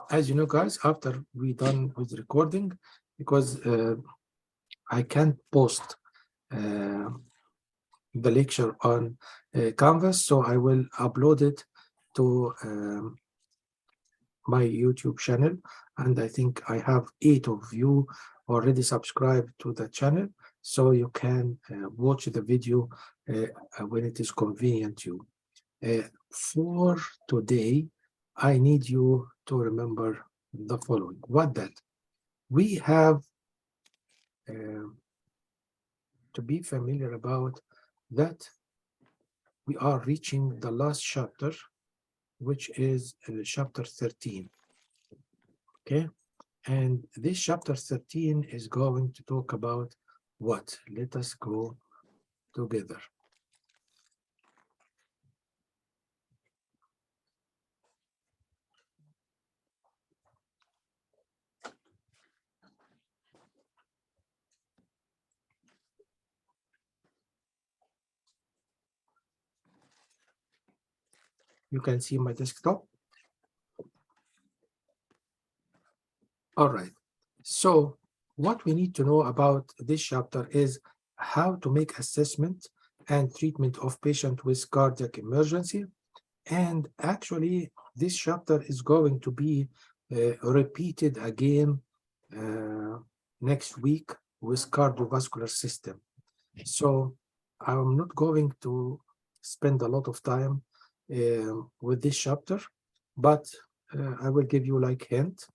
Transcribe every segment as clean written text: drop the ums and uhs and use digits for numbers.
As you know, guys, after we done with recording, because I can't post the lecture on Canvas, so I will upload it to my YouTube channel, and I think I have 8 of you already subscribed to the channel, so you can watch the video when it is convenient to you. For today, I need you to remember the following. What that? We have to be familiar about that we are reaching the last chapter, which is chapter 13. Okay, and this chapter 13 is going to talk about what? Let us go together. You can see my desktop. All right. So what we need to know about this chapter is how to make assessment and treatment of patient with cardiac emergency. And actually, this chapter is going to be repeated again next week with cardiovascular system. So I'm not going to spend a lot of time with this chapter, but I will give you like hint,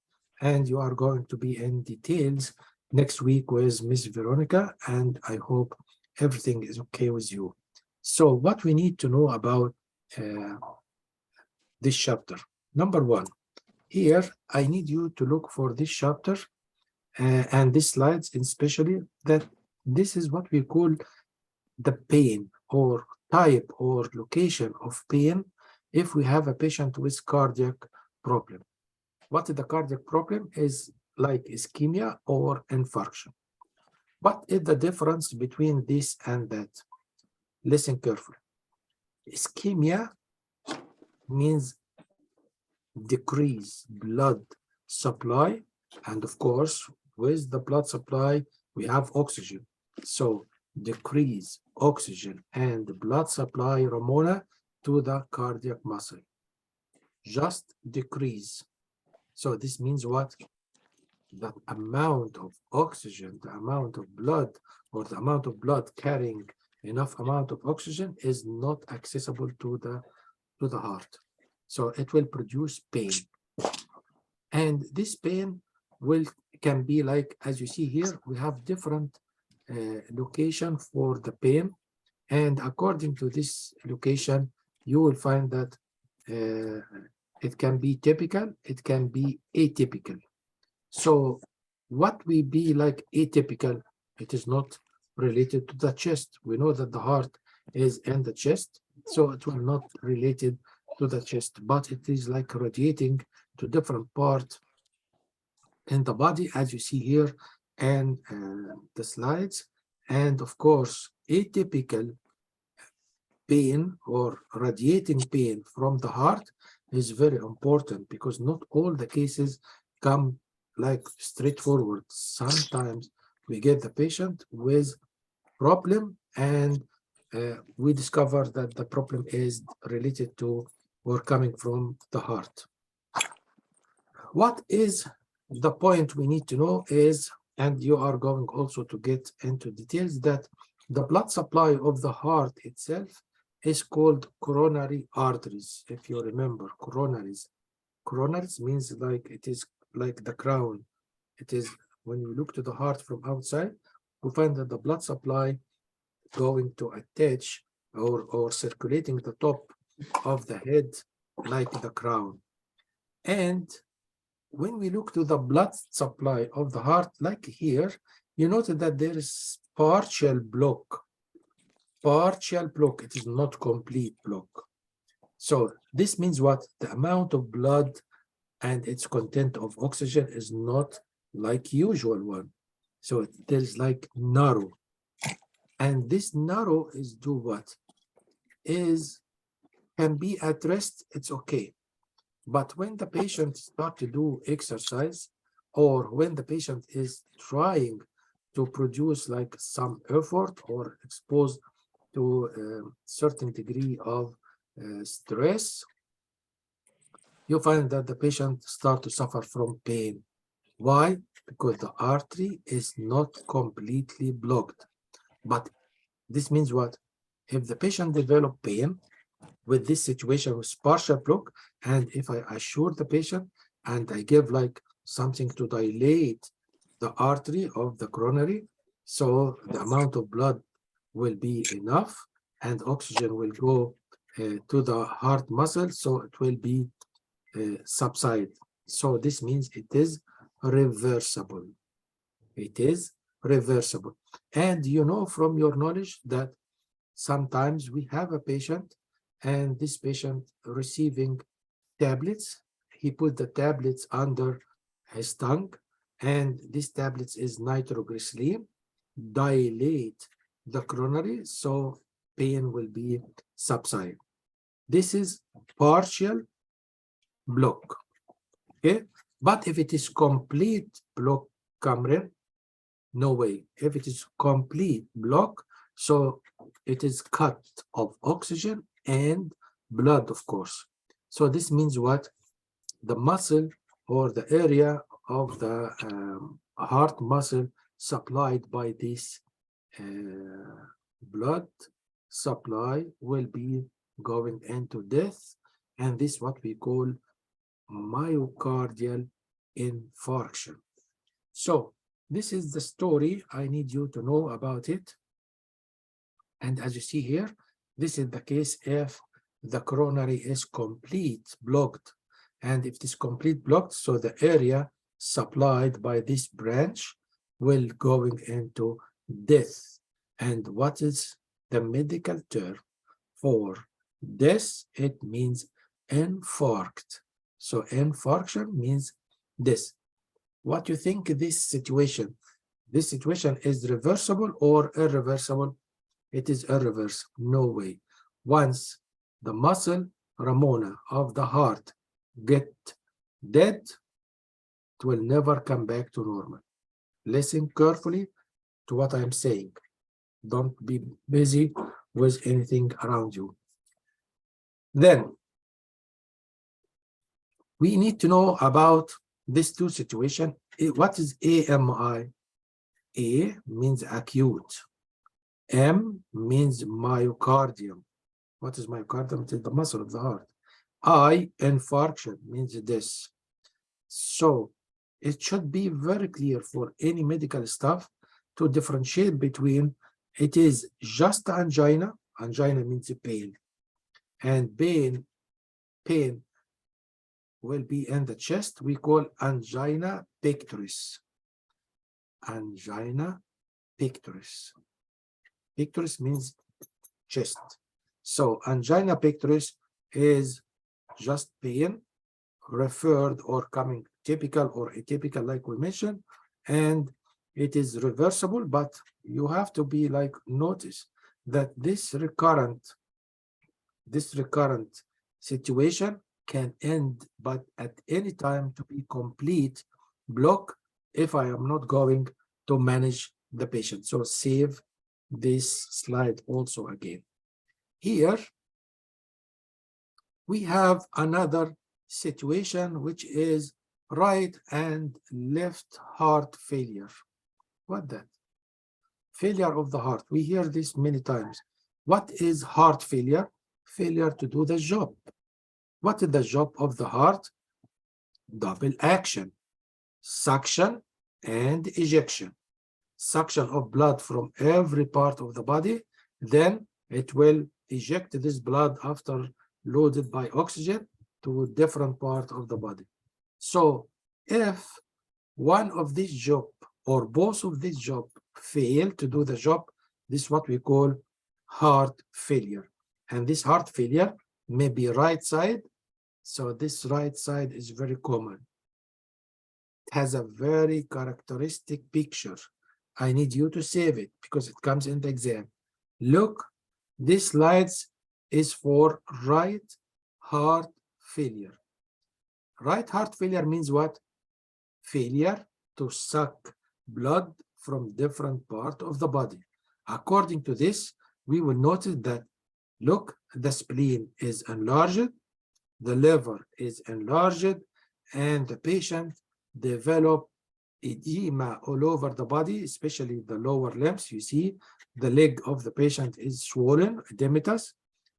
and you are going to be in details next week with Miss Veronica, and I hope everything is okay with you. So what we need to know about this chapter. Number one, here I need you to look for this chapter and these slides, especially that this is what we call the pain or type or location of pain if we have a patient with cardiac problem. What is the cardiac problem? Is like ischemia or infarction. What is the difference between this and that? Listen carefully. Ischemia means decrease blood supply, and of course with the blood supply we have oxygen, so decrease oxygen and blood supply, Ramona, to the cardiac muscle, just decrease. So this means what? The amount of oxygen, the amount of blood, or the amount of blood carrying enough amount of oxygen is not accessible to the heart. So it will produce pain. And this pain can be like, as you see here, we have different location for the pain. And according to this location, you will find that it can be typical, it can be atypical. So what will be like atypical? It is not related to the chest. We know that the heart is in the chest, so it will not related to the chest, but it is like radiating to different parts in the body, as you see here and the slides. And of course, atypical pain or radiating pain from the heart is very important, because not all the cases come like straightforward. Sometimes we get the patient with problem and we discover that the problem is related to or coming from the heart. What is the point we need to know is, and you are going also to get into details, that the blood supply of the heart itself is called coronary arteries. If you remember, coronaries means like it is like the crown. It is when you look to the heart from outside, you find that the blood supply going to attach or circulating the top of the head like the crown. And when we look to the blood supply of the heart, like here, you notice that there is partial block. Partial block, it is not complete block. So this means what? The amount of blood and its content of oxygen is not like usual one. So there is like narrow. And this narrow is do what? Is can be at rest, it's okay. But when the patient start to do exercise, or when the patient is trying to produce like some effort or exposed to a certain degree of stress, you find that the patient start to suffer from pain. Why? Because the artery is not completely blocked. But this means what? If the patient develop pain with this situation with partial block, and if I assure the patient and I give like something to dilate the artery of the coronary, so the amount of blood will be enough and oxygen will go to the heart muscle, so it will be subside. So this means it is reversible. It is reversible. And you know from your knowledge that sometimes we have a patient and this patient receiving tablets. He put the tablets under his tongue, and this tablets is nitroglycerin, dilate the coronary, so pain will be subside. This is partial block, okay? But if it is complete block, Kamran, no way. If it is complete block, so it is cut of oxygen and blood, of course. So this means what? The muscle or the area of the heart muscle supplied by this blood supply will be going into death, and this is what we call myocardial infarction. So this is the story. I need you to know about it. And as you see here, this is the case if the coronary is complete blocked. And if it is complete blocked, so the area supplied by this branch will going into death. And what is the medical term for death? It means infarct. So infarction means death. What do you think this situation? This situation is reversible or irreversible? It is irreversible. No way. Once the muscle Ramona of the heart get dead, it will never come back to normal. Listen carefully to what I'm saying. Don't be busy with anything around you. Then we need to know about these two situations. What is AMI? A means acute. M means myocardium. What is myocardium? It is the muscle of the heart. I, infarction, means this. So it should be very clear for any medical staff to differentiate between it is just angina. Angina means pain. And pain will be in the chest. We call angina pectoris. Angina pectoris. Pectoris means chest. So angina pectoris is just pain referred or coming typical or atypical like we mentioned, and it is reversible, but you have to be like notice that this recurrent situation can end but at any time to be complete block if I am not going to manage the patient. So save this slide also again. Here we have another situation which is right and left heart failure. What that? Failure of the heart. We hear this many times. What is heart failure? Failure to do the job. What is the job of the heart? Double action. Suction and ejection. Suction of blood from every part of the body, then it will eject this blood after loaded by oxygen to different part of the body. So if one of these job or both of these job fail to do the job, this is what we call heart failure. And this heart failure may be right side. So this right side is very common. It has a very characteristic picture. I need you to save it because it comes in the exam. Look, this slides is for right heart failure. Right heart failure means what? Failure to suck blood from different part of the body. According to this, we will notice that, look, the spleen is enlarged, the liver is enlarged, and the patient develop edema all over the body, especially the lower limbs. You see the leg of the patient is swollen, edematous,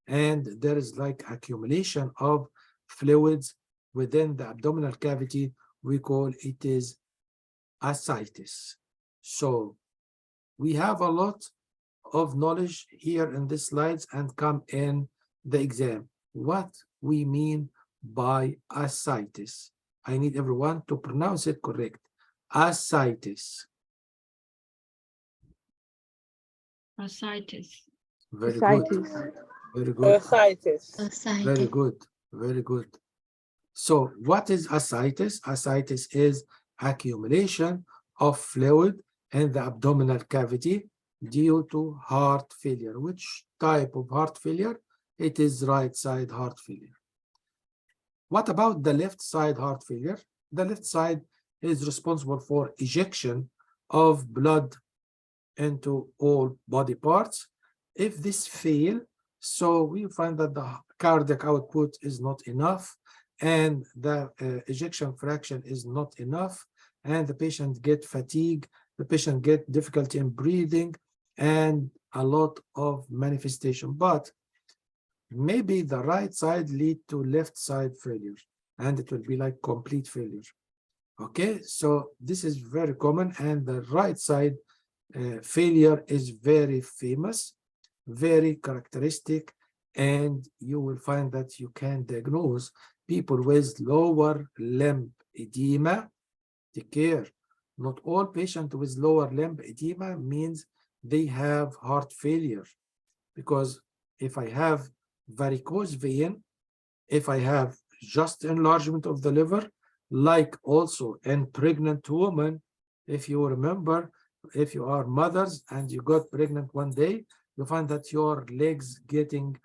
and there is like accumulation of fluids within the abdominal cavity. We call it is ascites. So we have a lot of knowledge here in these slides and come in the exam. What we mean by ascites? I need everyone to pronounce it correct. Ascites. Ascites. Very good. Very good. Ascites. Very good. Very good. So what is ascites? Ascites is accumulation of fluid in the abdominal cavity due to heart failure. Which type of heart failure? It is right side heart failure. What about the left side heart failure? The left side is responsible for ejection of blood into all body parts. If this fail, so we find that the cardiac output is not enough and the ejection fraction is not enough, and the patient get fatigue, the patient get difficulty in breathing, and a lot of manifestation. But maybe the right side lead to left side failure, and it will be like complete failure. Okay, so this is very common, and the right side failure is very famous, very characteristic, and you will find that you can diagnose people with lower limb edema. Take care. Not all patients with lower limb edema means they have heart failure, because if I have varicose vein, if I have just enlargement of the liver, like also in pregnant women, if you remember, if you are mothers and you got pregnant one day, you find that your legs getting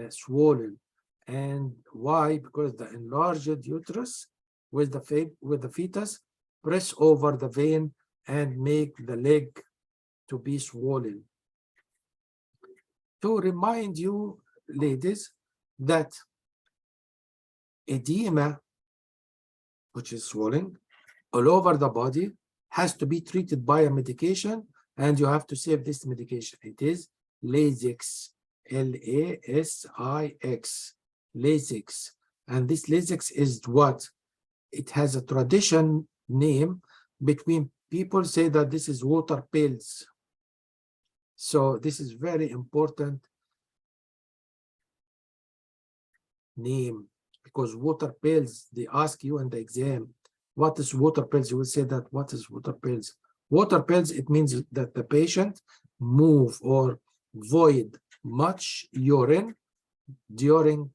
swollen. And why? Because the enlarged uterus with the fetus press over the vein and make the leg to be swollen. To remind you, ladies, that edema, which is swelling all over the body, has to be treated by a medication, and you have to save this medication. It is Lasix, Lasix, Lasix. And this Lasix is what? It has a tradition name between people say that this is water pills. So this is very important name, because water pills, they ask you in the exam, what is water pills? You will say that, what is water pills? Water pills, it means that the patient move or void much urine during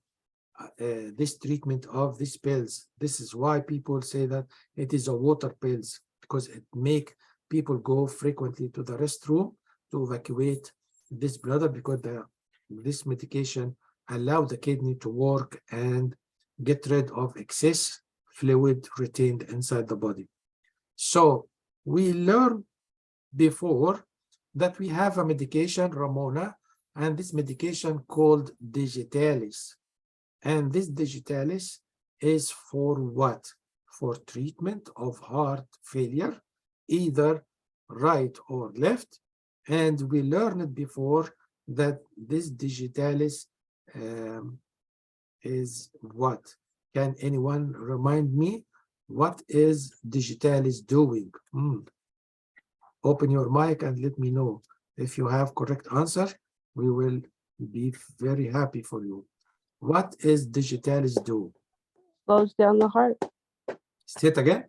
this treatment of these pills. This is why people say that it is a water pills, because it make people go frequently to the restroom to evacuate this bladder, because this medication allow the kidney to work and get rid of excess fluid retained inside the body. So we learned before that we have a medication, Ramona, and this medication called Digitalis. And this Digitalis is for what? For treatment of heart failure, either right or left. And we learned before that this Digitalis is what? Can anyone remind me what is Digitalis doing? Open your mic and let me know. If you have correct answer, we will be very happy for you. What is Digitalis do? Slows down the heart. Say it again.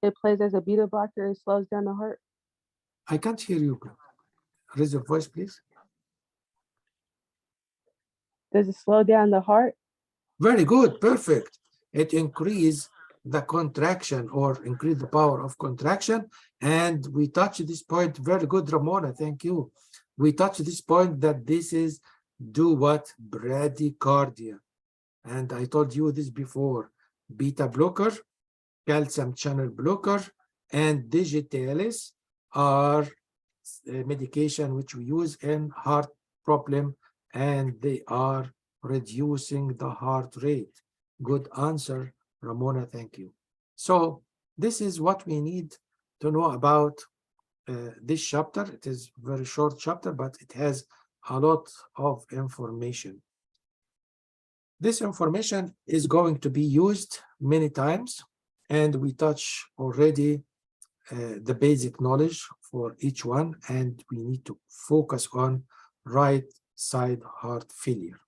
It plays as a beta blocker and slows down the heart. I can't hear you. Raise your voice, please. Does it slow down the heart? Very good, perfect. It increases the contraction or increase the power of contraction. And we touch this point. Very good, Ramona, thank you. We touch this point that this is do what? Bradycardia. And I told you this before. beta blocker, calcium channel blocker, and digitalis are medication which we use in heart problem, and they are reducing the heart rate. Good answer, Ramona, thank you. So this is what we need to know about this chapter. It is a very short chapter, but it has a lot of information. This information is going to be used many times, and we touch already the basic knowledge for each one, and we need to focus on right side heart failure.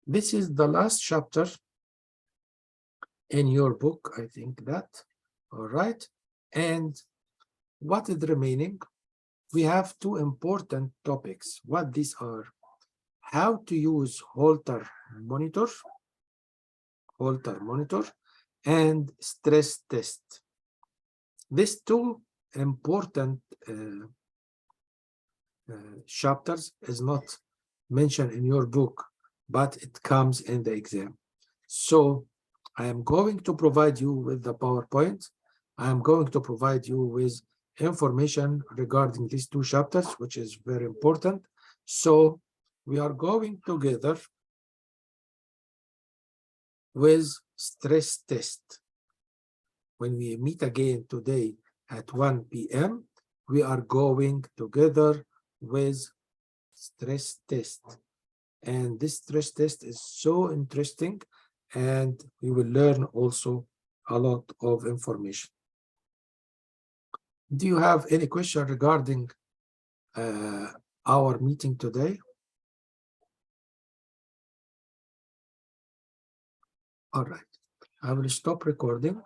This is the last chapter in your book, I think that, all right? And what is remaining? We have two important topics. What these are? How to use Holter monitor, and stress test. These two important chapters is not mentioned in your book, but it comes in the exam. So I am going to provide you with the PowerPoint. I am going to provide you with information regarding these two chapters, which is very important. So we are going together with stress test. When we meet again today at 1 p.m., we are going together with stress test. And this stress test is so interesting, and we will learn also a lot of information. Do you have any question regarding our meeting today? All right, I will stop recording.